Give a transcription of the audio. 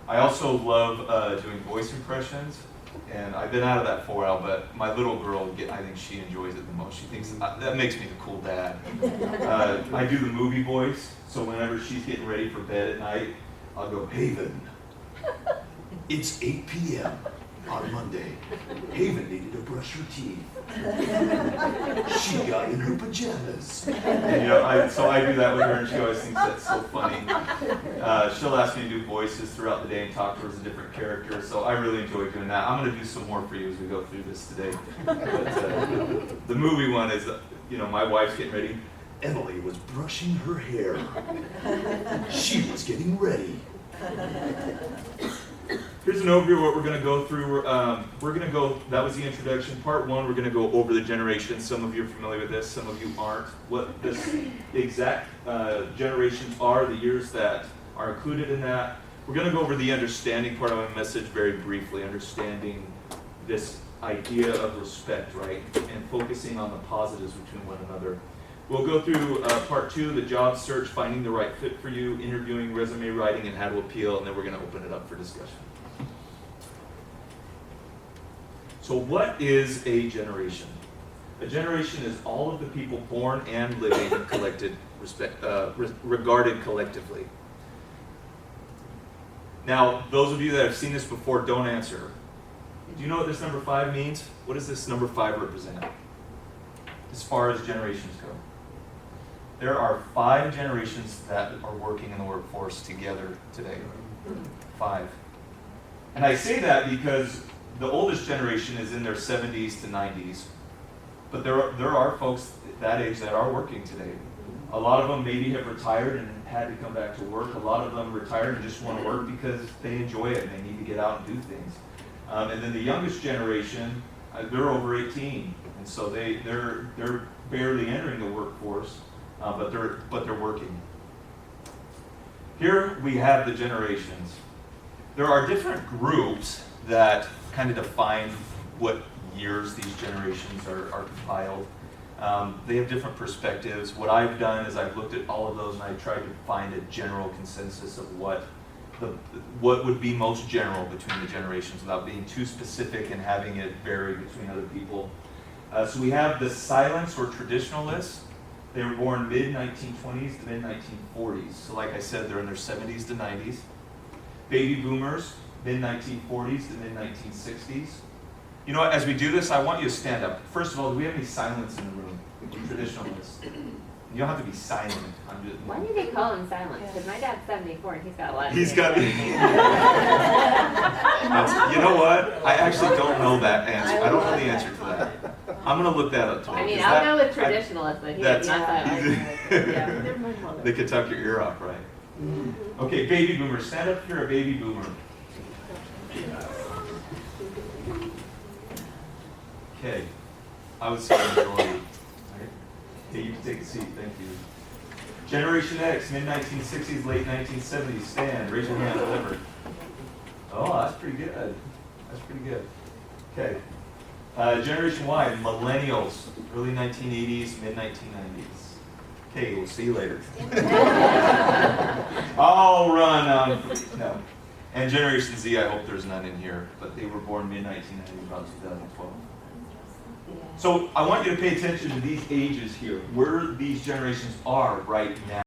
I also love doing voice impressions, and I've been out of that for a while, but my little girl, I think she enjoys it the most. She thinks that makes me the cool dad. I do the movie voice, so whenever she's getting ready for bed at night, I'll go, Haven, it's 8 p.m. on Monday. Haven needed to brush her teeth. She got in her pajamas. And, so I do that with her, and she always thinks that's so funny. She'll ask me to do voices throughout the day and talk to her as a different character, so I really enjoy doing that. I'm going to do some more for you as we go through this today. But, the movie one is, my wife's getting ready. Emily was brushing her hair. She was getting ready. Here's an overview of what we're going to go through. That was the introduction. Part one, we're going to go over the generations. Some of you are familiar with this, some of you aren't. What the exact generations are, the years that are included in that. We're going to go over the understanding part of my message very briefly, understanding this idea of respect, right? And focusing on the positives between one another. We'll go through part two, the job search, finding the right fit for you, interviewing, resume writing, and how to appeal, and then we're going to open it up for discussion. So what is a generation? A generation is all of the people born and living regarded collectively. Now, those of you that have seen this before, don't answer. Do you know what this number 5 means? What does this number 5 represent as far as generations go? There are 5 generations that are working in the workforce together today. 5. And I say that because the oldest generation is in their 70s to 90s. But there are folks that age that are working today. A lot of them maybe have retired and had to come back to work. A lot of them retired and just want to work because they enjoy it and they need to get out and do things. And then the youngest generation, they're over 18. And so they're barely entering the workforce. But they're working. Here we have the generations. There are different groups that kind of define what years these generations are compiled. They have different perspectives. What I've done is I've looked at all of those and I tried to find a general consensus of what would be most general between the generations without being too specific and having it vary between other people. So we have the silents or traditionalists. They were born mid-1920s to mid-1940s. So like I said, they're in their 70s to 90s. Baby boomers, mid-1940s to mid-1960s. You know what, as we do this, I want you to stand up. First of all, do we have any silents in the room? Traditionalists. You don't have to be silent. Why do they call him silent? Because my dad's 74 and he's got a lot of You know what? I actually don't know that answer. I don't know the answer to that. I'm going to look that up tomorrow. I mean, I'll go with traditionalist, but he's not silent. They could tuck your ear off, right? Okay, baby boomer. Stand up if you're a baby boomer. Okay. I would say majority. Okay, you can take a seat. Thank you. Generation X, mid-1960s, late 1970s. Stand. Raise your hand. Whatever. Oh, that's pretty good. That's pretty good. Okay. Generation Y, millennials, early 1980s, mid-1990s. Okay, we'll see you later. I'll run. No. And Generation Z, I hope there's none in here, but they were born mid-1990s, about 2012. So I want you to pay attention to these ages here, where these generations are right now.